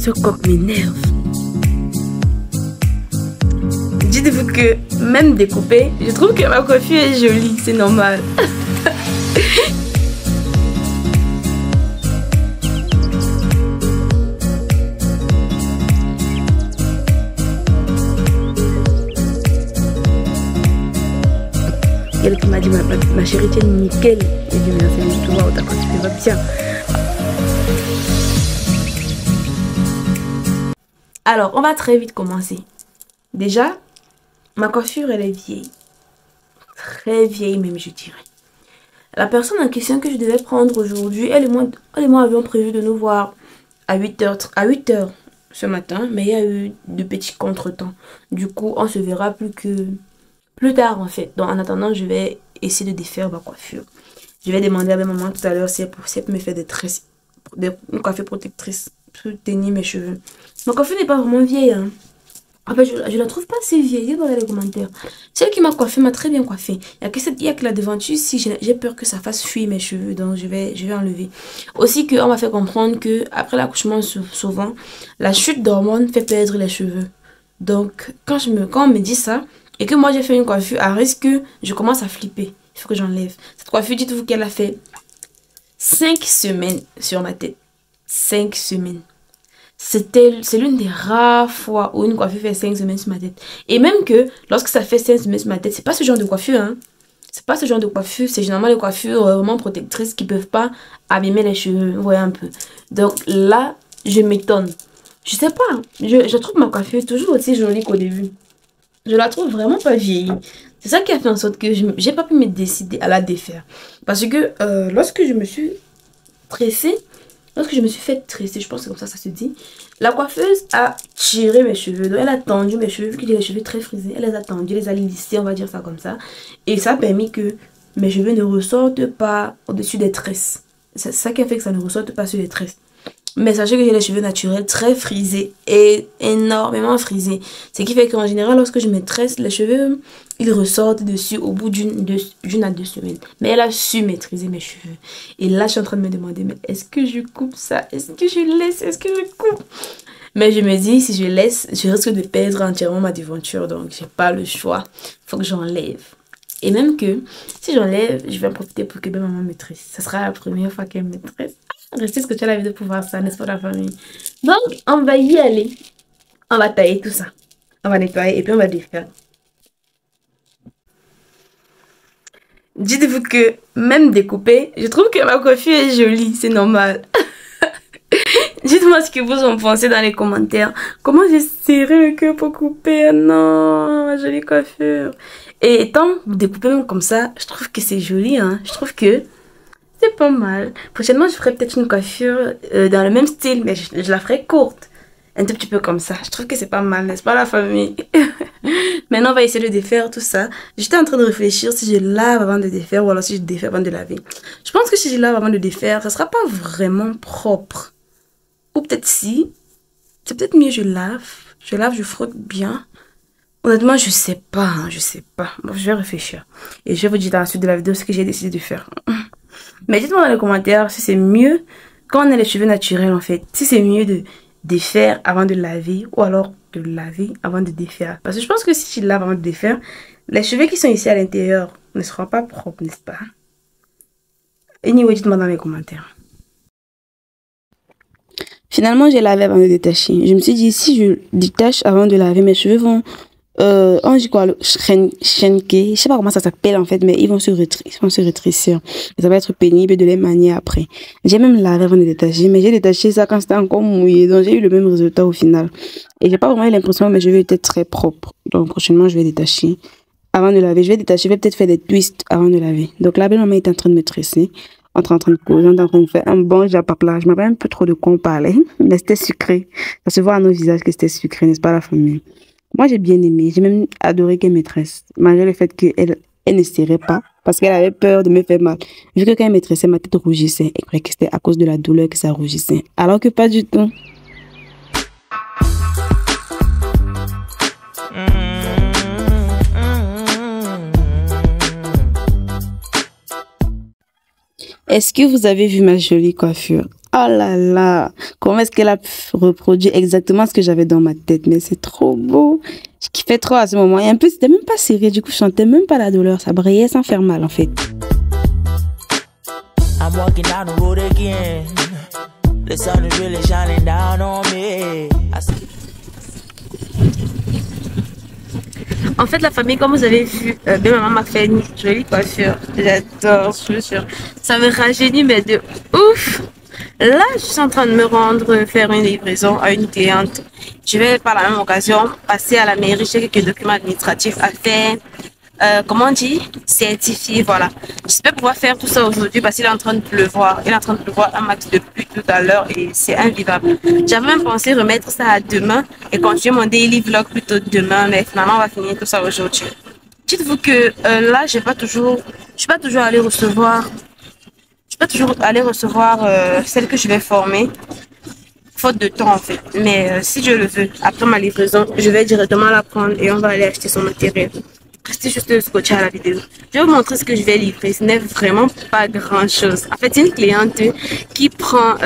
Ce coq m'énerve. Dites-vous que même découpée, je trouve que ma coiffure est jolie, c'est normal. Il y a qui m'a dit ma chérie, tu es nickel. J'ai dit merci, tu vois, ta coiffure va bien. Alors, on va très vite commencer. Déjà, ma coiffure, elle est vieille. Très vieille même, je dirais. La personne en question que je devais prendre aujourd'hui, elle et moi avions prévu de nous voir à 8h ce matin. Mais il y a eu de petits contretemps. Du coup, on se verra plus tard en fait. Donc en attendant, je vais essayer de défaire ma coiffure. Je vais demander à ma maman tout à l'heure si elle peut me faire des tresses, une coiffure protectrice pour tenir mes cheveux. Ma coiffure n'est pas vraiment vieille, hein. En fait, je la trouve pas assez vieille. Dites-moi dans les commentaires. Celle qui m'a coiffée m'a très bien coiffée. Il y a que la devanture. Si j'ai peur que ça fasse fuir mes cheveux, donc je vais enlever. Aussi qu'on m'a fait comprendre que après l'accouchement, souvent, la chute d'hormones fait perdre les cheveux. Donc, quand on me dit ça, et que moi j'ai fait une coiffure à risque, je commence à flipper. Il faut que j'enlève. Cette coiffure, dites-vous qu'elle a fait 5 semaines sur ma tête. 5 semaines. C'est l'une des rares fois où une coiffure fait 5 semaines sur ma tête. Et même que lorsque ça fait 5 semaines sur ma tête, c'est pas ce genre de coiffure, hein. C'est pas ce genre de coiffure. C'est généralement les coiffures vraiment protectrices qui peuvent pas abîmer les cheveux. Vous voyez un peu. Donc là, je m'étonne. Je sais pas. Je trouve ma coiffure toujours aussi jolie qu'au début. Je la trouve vraiment pas vieille. C'est ça qui a fait en sorte que j'ai pas pu me décider à la défaire. Parce que lorsque je me suis tressée, lorsque je me suis fait tresser, je pense que c'est comme ça se dit, la coiffeuse a tiré mes cheveux. Donc elle a tendu mes cheveux, vu que j'ai les cheveux très frisés, elle les a tendus, les a lissés, on va dire ça comme ça. Et ça a permis que mes cheveux ne ressortent pas au-dessus des tresses. C'est ça qui a fait que ça ne ressorte pas sur les tresses. Mais sachez que j'ai les cheveux naturels très frisés et énormément frisés. Ce qui fait qu'en général, lorsque je me tresse, les cheveux, ils ressortent dessus au bout d'une à 2 semaines. Mais elle a su maîtriser mes cheveux. Et là, je suis en train de me demander, mais est-ce que je coupe ça? Est-ce que je laisse? Est-ce que je coupe? Mais je me dis, si je laisse, je risque de perdre entièrement ma devanture. Donc, j'ai pas le choix. Il faut que j'enlève. Et même que, si j'enlève, je vais en profiter pour que ma maman me tresse. Ça sera la première fois qu'elle me tresse. Restez scotché à la vidéo pour voir ça, n'est-ce pas la famille? Donc, on va y aller. On va tailler tout ça. On va nettoyer et puis on va défaire. Dites-vous que même découpée, je trouve que ma coiffure est jolie, c'est normal. Dites-moi ce que vous en pensez dans les commentaires. Comment j'ai serré le cœur pour couper? Oh non, ma jolie coiffure. Et étant découpée même comme ça, je trouve que c'est joli, hein. Je trouve que c'est pas mal. Prochainement, je ferai peut-être une coiffure dans le même style, mais je la ferai courte. Un tout petit peu comme ça. Je trouve que c'est pas mal, n'est-ce pas la famille? Maintenant, on va essayer de défaire tout ça. J'étais en train de réfléchir si je lave avant de défaire ou alors si je défais avant de laver. Je pense que si je lave avant de défaire, ça sera pas vraiment propre. Ou peut-être si. C'est peut-être mieux je lave. Je lave, je frotte bien. Honnêtement, je sais pas, hein, je sais pas. Bon, je vais réfléchir. Et je vais vous dire dans la suite de la vidéo ce que j'ai décidé de faire. Mais dites-moi dans les commentaires si c'est mieux quand on a les cheveux naturels en fait. Si c'est mieux de défaire avant de laver ou alors de laver avant de défaire. Parce que je pense que si tu laves avant de défaire, les cheveux qui sont ici à l'intérieur ne seront pas propres, n'est-ce pas? Anyway, dites-moi dans les commentaires. Finalement, j'ai lavé avant de détacher. Je me suis dit, si je détache avant de laver, mes cheveux vont... on dit quoi, le shenke, je sais pas comment ça s'appelle en fait, mais ils vont se rétrécir. Et ça va être pénible de les manier après. J'ai même lavé avant de détacher, mais j'ai détaché ça quand c'était encore mouillé, donc j'ai eu le même résultat au final. Et j'ai pas vraiment eu l'impression que mes cheveux étaient très propres. Donc prochainement, je vais détacher avant de laver. Je vais détacher, je vais peut-être faire des twists avant de laver. Donc la belle-maman est en train de me tresser. On est en train de causer, on est en train de faire un bon japapla. Je m'appelle un peu trop de quoi on parlait, mais c'était sucré. Ça se voit à nos visages que c'était sucré, n'est-ce pas la famille? Moi, j'ai bien aimé. J'ai même adoré qu'elle me tresse. Malgré le fait qu'elle ne serrait pas. Parce qu'elle avait peur de me faire mal. Vu que quand elle me tressait, ma tête rougissait. Elle croyait que c'était à cause de la douleur que ça rougissait. Alors que pas du tout. Est-ce que vous avez vu ma jolie coiffure? Oh là là, comment est-ce qu'elle a reproduit exactement ce que j'avais dans ma tête? Mais c'est trop beau. Je kiffais trop à ce moment. Et en plus, c'était même pas serré. Du coup, je sentais même pas la douleur. Ça brillait sans faire mal, en fait. I'm walking down the road again. The sun is really shining down on me. En fait, la famille, comme vous avez vu, bien maman m'a fait une jolie coiffure. J'adore, je suis sûre. Ça me rajeunit, mais de ouf. Là, je suis en train de me rendre faire une livraison à une cliente. Je vais par la même occasion passer à la mairie. J'ai quelques documents administratifs à faire. Comment on dit? Certifié, voilà. J'espère pouvoir faire tout ça aujourd'hui parce qu'il est en train de pleuvoir. Il est en train de pleuvoir un max de pluie tout à l'heure et c'est invivable. J'avais même pensé remettre ça à demain et continuer mon daily vlog plutôt demain, mais finalement on va finir tout ça aujourd'hui. Dites-vous que là, je suis pas toujours allée recevoir. Celle que je vais former. Faute de temps en fait. Mais si je le veux, après ma livraison, je vais directement la prendre et on va aller acheter son matériel. Restez juste scotché à la vidéo. Je vais vous montrer ce que je vais livrer. Ce n'est vraiment pas grand chose. En fait, c'est une cliente qui prend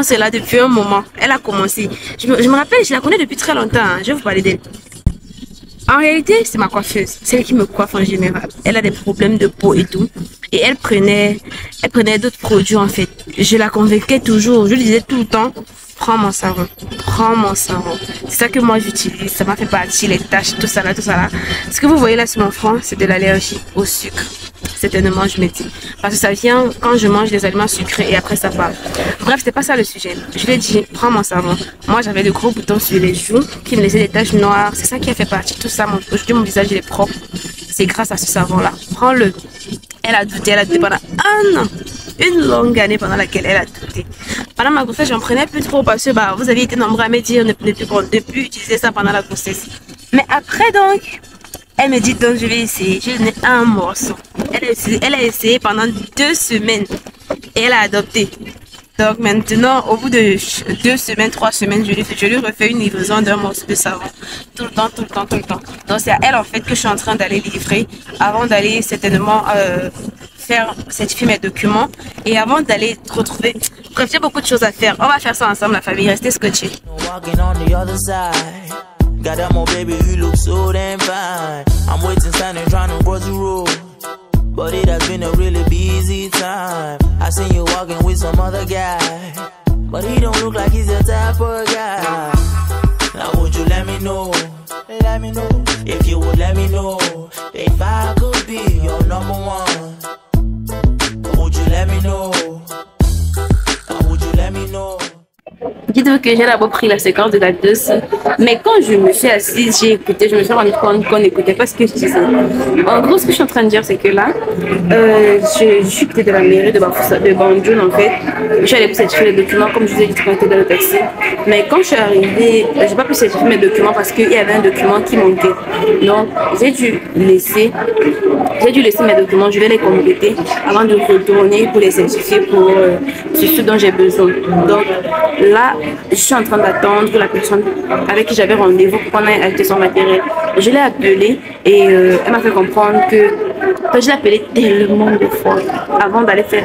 cela depuis un moment. Elle a commencé. Je me rappelle, je la connais depuis très longtemps. Hein. Je vais vous parler d'elle. En réalité, c'est ma coiffeuse. C'est elle qui me coiffe en général. Elle a des problèmes de peau et tout. Et elle prenait d'autres produits en fait. Je la convainquais toujours. Je lui disais tout le temps, prends mon savon. Prends mon savon. C'est ça que moi j'utilise. Ça m'a fait partir les taches, tout ça là, tout ça là. Ce que vous voyez là sur mon front, c'est de l'allergie au sucre. Certainement, je me dis. Parce que ça vient quand je mange des aliments sucrés et après ça part. Bref, c'était pas ça le sujet. Je lui ai dit, prends mon savon. Moi, j'avais de gros boutons sur les joues qui me laissaient des taches noires. C'est ça qui a fait partie de tout ça. Aujourd'hui, mon visage il est propre. C'est grâce à ce savon-là. Prends-le. Elle a douté pendant un an. Une longue année pendant laquelle elle a douté. Pendant ma grossesse, j'en prenais plus trop parce que vous avez été nombreux à me dire ne plus utiliser ça pendant la grossesse. Mais après donc, elle me dit donc je vais essayer. Je lui ai donné un morceau. Elle a essayé pendant 2 semaines et elle a adopté. Donc maintenant, au bout de 2 semaines, 3 semaines, je lui refais une livraison d'un morceau de savon. Tout le temps. Donc c'est à elle en fait que je suis en train d'aller livrer avant d'aller certainement certifier mes documents et avant d'aller retrouver. Bref, j'ai beaucoup de choses à faire. On va faire ça ensemble la famille. Restez scotchés. But it has been a really busy time. I seen you walking with some other guy, but he don't look like he's the type of guy. Now would you let me know? Let me know. If you would let me know, if I could be your number one. Would you let me know? Would you let me know? Dites-vous que j'ai d'abord pris la séquence de la douce, mais quand je me suis assise, j'ai écouté, je me suis rendu compte qu'on n'écoutait pas ce que je disais. En gros, ce que je suis en train de dire, c'est que là, je suis quittée de la mairie de Banjul en fait. Je suis allée pour certifier les documents, comme je vous ai dit quand j'étais dans le taxi. Mais quand je suis arrivée, j'ai pas pu certifier mes documents parce qu'il y avait un document qui manquait. Donc, j'ai dû laisser mes documents, je vais les compléter avant de retourner pour les certifier pour ce dont j'ai besoin. Donc, là, je suis en train d'attendre la personne avec qui j'avais rendez-vous pour qu'on aille acheter son matériel. Je l'ai appelée et elle m'a fait comprendre que je l'ai appelée tellement de fois avant d'aller faire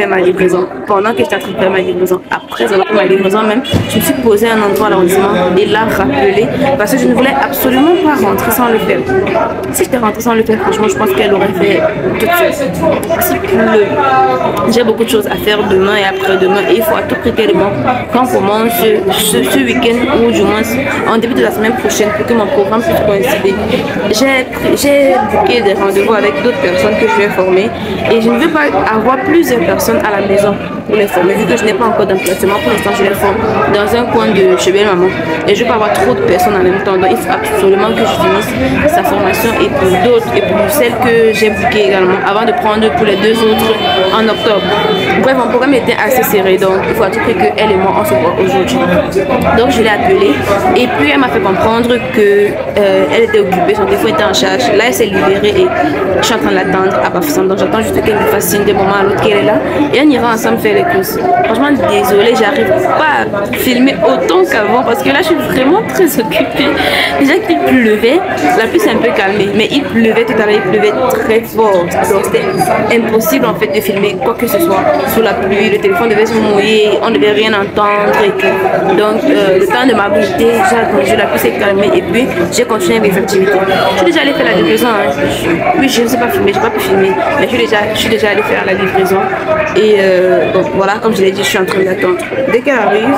ma livraison. Pendant que j'étais en train de faire ma livraison, après avoir fait ma livraison même, je me suis posé à un endroit à l'arrondissement et l'a rappelé parce que je ne voulais absolument pas rentrer sans le faire. Si j'étais rentrée sans le faire, franchement, je pense qu'elle aurait fait toute seule. Parce que j'ai beaucoup de choses à faire demain et après-demain et il faut à tout prix qu'elle qu'on commence ce week-end ou du moins en début de la semaine prochaine pour que mon programme puisse coïncider. J'ai booké des rendez-vous avec d'autres personnes que je vais former et je ne veux pas avoir plusieurs personnes à la maison pour les former vu que je n'ai pas encore d'emplacement. Pour l'instant, je les forme dans un coin de chez belle maman et je ne veux pas avoir trop de personnes en même temps. Donc il faut absolument que je finisse sa formation et pour d'autres et pour celles que j'ai bookées également avant de prendre pour les 2 autres en octobre. Bref, mon programme était assez serré donc il faut à tout prix qu'elle et moi on se voit aujourd'hui. Donc je l'ai appelée et puis elle m'a fait comprendre que elle était occupée, son téléphone était en charge. Là elle s'est libérée et je suis en train de l'attendre à Bafoussam. Donc j'attends juste qu'elle me fasse signe de moment à l'autre qu'elle est là et on ira ensemble faire les courses. Franchement, désolée, j'arrive pas à filmer autant qu'avant parce que là, je suis vraiment très occupée. Déjà qu'il pleuvait, la pluie s'est un peu calmée, mais il pleuvait tout à l'heure, il pleuvait très fort. Donc, c'était impossible en fait de filmer quoi que ce soit sous la pluie. Le téléphone devait se mouiller, on ne devait rien entendre et tout. Donc, le temps de m'abriter, j'ai attendu, la pluie s'est calmée et puis j'ai continué mes activités. Je suis déjà allée faire la livraison. Oui, je ne sais pas filmer, je n'ai pas pu filmer, mais je suis déjà allée faire la livraison. Et donc voilà, comme je l'ai dit, je suis en train d'attendre. Dès qu'elle arrive,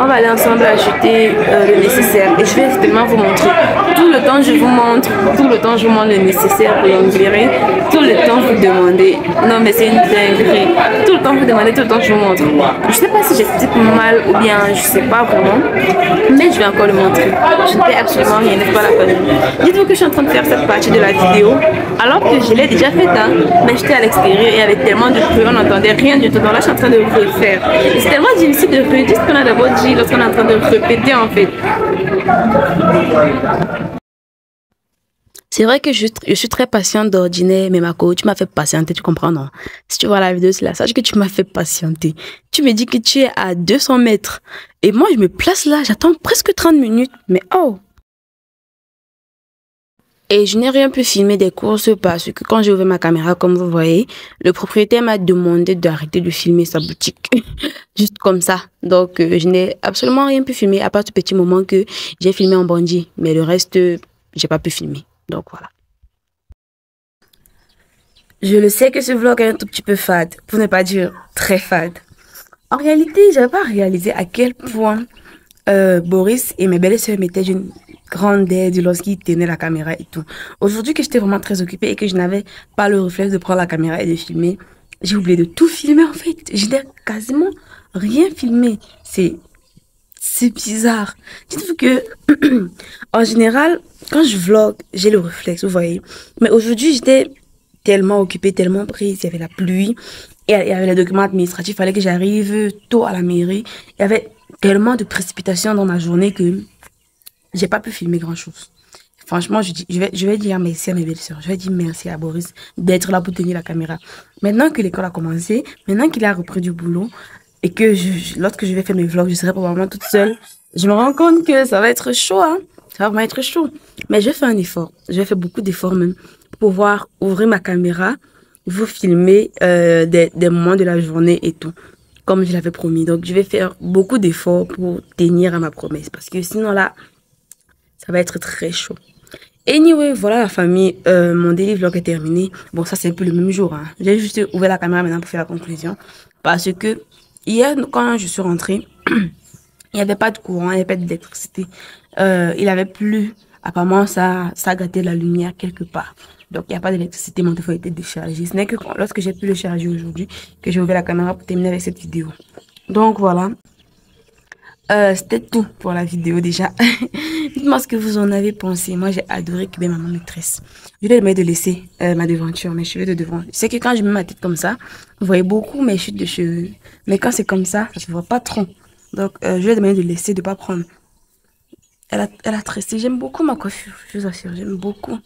on va aller ensemble acheter le nécessaire. Et je vais justement vous montrer. Tout le temps, je vous montre. Tout le temps, je vous montre le nécessaire pour l'envirer. Tout le temps, vous demandez. Non, mais c'est une dinguerie. Tout le temps, vous demandez, tout le temps, je vous montre. Je ne sais pas si j'explique mal ou bien je ne sais pas vraiment. Mais je vais encore le montrer. Je ne fais absolument rien, n'est-ce pas la famille? Dites-vous que je suis en train de faire cette partie de la vidéo alors que je l'ai déjà faite, hein. Mais j'étais à l'extérieur et il y avait tellement de bruit, on n'entendait rien du tout. Donc là, je suis en train de refaire. C'est tellement difficile de redire ce qu'on a d'abord dit lorsqu'on est en train de répéter en fait. C'est vrai que je suis très patiente d'ordinaire, mais Mako, tu m'as fait patienter, tu comprends, non? Si tu vois la vidéo, c'est là, sache que tu m'as fait patienter. Tu me dis que tu es à 200 mètres. Et moi, je me place là, j'attends presque 30 minutes. Mais oh! Et je n'ai rien pu filmer des courses parce que quand j'ai ouvert ma caméra, comme vous voyez, le propriétaire m'a demandé d'arrêter de filmer sa boutique. Juste comme ça. Donc, je n'ai absolument rien pu filmer à part ce petit moment que j'ai filmé en bandit. Mais le reste, j'ai pas pu filmer. Donc, voilà. Je le sais que ce vlog est un tout petit peu fade, pour ne pas dire très fade. En réalité, je n'avais pas réalisé à quel point Boris et mes belles-sœurs m'étaient d'une grande aide lorsqu'ils tenaient la caméra et tout. Aujourd'hui que j'étais vraiment très occupée et que je n'avais pas le réflexe de prendre la caméra et de filmer, j'ai oublié de tout filmer en fait. Je n'ai quasiment rien filmé. C'est bizarre. Dites-vous que, en général, quand je vlog, j'ai le réflexe, vous voyez. Mais aujourd'hui, j'étais tellement occupée, tellement prise. Il y avait la pluie, et il y avait les documents administratifs. Il fallait que j'arrive tôt à la mairie. Il y avait tellement de précipitations dans ma journée que j'ai pas pu filmer grand-chose. Franchement, je vais dire merci à mes belles-sœurs. Je vais dire merci à Boris d'être là pour tenir la caméra. Maintenant que l'école a commencé, maintenant qu'il a repris du boulot, et que lorsque je vais faire mes vlogs, je serai probablement toute seule. Je me rends compte que ça va être chaud, hein. Ça va vraiment être chaud. Mais je vais faire un effort. Je vais faire beaucoup d'efforts même pour pouvoir ouvrir ma caméra, vous filmer des moments de la journée et tout, comme je l'avais promis. Donc, je vais faire beaucoup d'efforts pour tenir à ma promesse. Parce que sinon, là, ça va être très chaud. Anyway, voilà la famille. Mon daily vlog est terminé. Bon, ça, c'est un peu le même jour, hein. J'ai juste ouvert la caméra maintenant pour faire la conclusion. Parce que hier, quand je suis rentrée, il n'y avait pas de courant, il n'y avait pas d'électricité. Il avait plu. Apparemment, ça gâtait la lumière quelque part. Donc, il n'y a pas d'électricité. Mon téléphone était déchargé. Ce n'est que lorsque j'ai pu le charger aujourd'hui que j'ai ouvert la caméra pour terminer avec cette vidéo. Donc, voilà. C'était tout pour la vidéo déjà. Dites-moi ce que vous en avez pensé. Moi, j'ai adoré que maman maîtresse. Je lui ai demandé de laisser ma devanture, mes cheveux de devant. Je sais que quand je mets ma tête comme ça, vous voyez beaucoup mes chutes de cheveux. Mais quand c'est comme ça se voit pas trop. Donc, je lui ai demandé de laisser, de pas prendre. Elle a tressé. J'aime beaucoup ma coiffure. Je vous assure, j'aime beaucoup.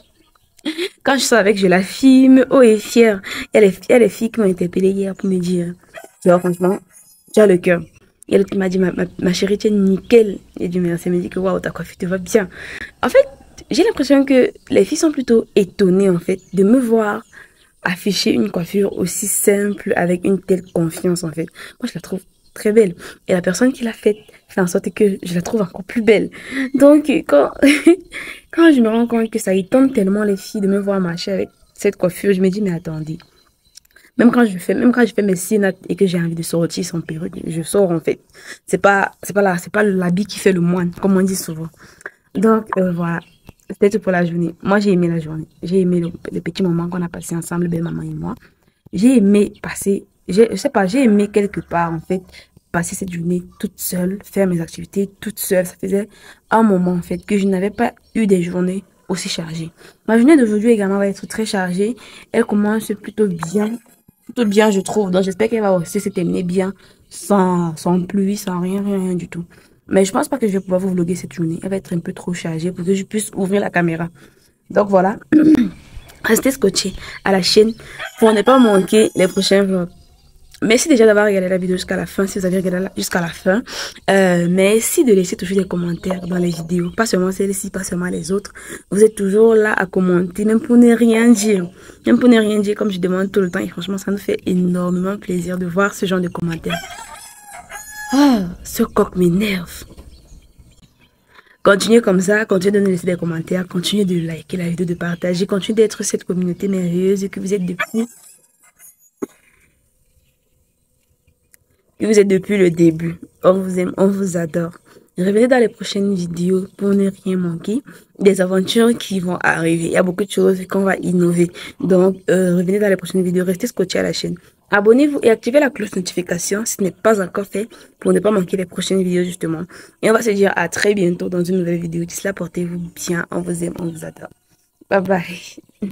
Quand je sors avec, je la filme. Oh, elle est fière. Il y a les filles qui m'ont interpellée hier pour me dire, tu vois, franchement, tu as le cœur. Et elle m'a dit, ma chérie, tu es nickel. Et du merci. Elle m'a dit que waouh, ta coiffure te va bien. En fait, j'ai l'impression que les filles sont plutôt étonnées, en fait, de me voir afficher une coiffure aussi simple avec une telle confiance, en fait. Moi, je la trouve très belle. Et la personne qui l'a faite fait en sorte que je la trouve encore plus belle. Donc, quand je me rends compte que ça étonne tellement les filles de me voir marcher avec cette coiffure, je me dis, mais attendez. Même quand je fais mes cils et que j'ai envie de sortir sans perruque, je sors en fait. C'est pas l'habit qui fait le moine, comme on dit souvent. Donc, voilà. C'était tout pour la journée. Moi, j'ai aimé la journée. J'ai aimé le petit moment qu'on a passé ensemble, belle maman et moi. J'ai aimé j'ai aimé quelque part, en fait, passer cette journée toute seule, faire mes activités toute seule. Ça faisait un moment, en fait, que je n'avais pas eu des journées aussi chargées. Ma journée d'aujourd'hui également va être très chargée. Elle commence plutôt bien, je trouve. Donc, j'espère qu'elle va aussi se terminer bien, sans pluie, sans rien du tout. Mais je pense pas que je vais pouvoir vous vlogger cette journée. Elle va être un peu trop chargée pour que je puisse ouvrir la caméra. Donc, voilà. Restez scotchés à la chaîne pour ne pas manquer les prochains vlogs. Merci déjà d'avoir regardé la vidéo jusqu'à la fin, si vous avez regardé jusqu'à la fin. Merci de laisser toujours des commentaires dans les vidéos, pas seulement celle-ci, pas seulement les autres. Vous êtes toujours là à commenter, même pour ne rien dire. Même pour ne rien dire, comme je demande tout le temps. Et franchement, ça nous fait énormément plaisir de voir ce genre de commentaires. Ah, ce coq m'énerve. Continuez comme ça, continuez de nous laisser des commentaires, continuez de liker la vidéo, de partager, continuez d'être cette communauté merveilleuse que vous êtes depuis. Vous êtes depuis le début. On vous aime, on vous adore. Revenez dans les prochaines vidéos pour ne rien manquer. Des aventures qui vont arriver. Il y a beaucoup de choses qu'on va innover. Donc, revenez dans les prochaines vidéos. Restez scotchés à la chaîne. Abonnez-vous et activez la cloche de notification si ce n'est pas encore fait pour ne pas manquer les prochaines vidéos justement. Et on va se dire à très bientôt dans une nouvelle vidéo. D'ici là, portez-vous bien. On vous aime, on vous adore. Bye bye.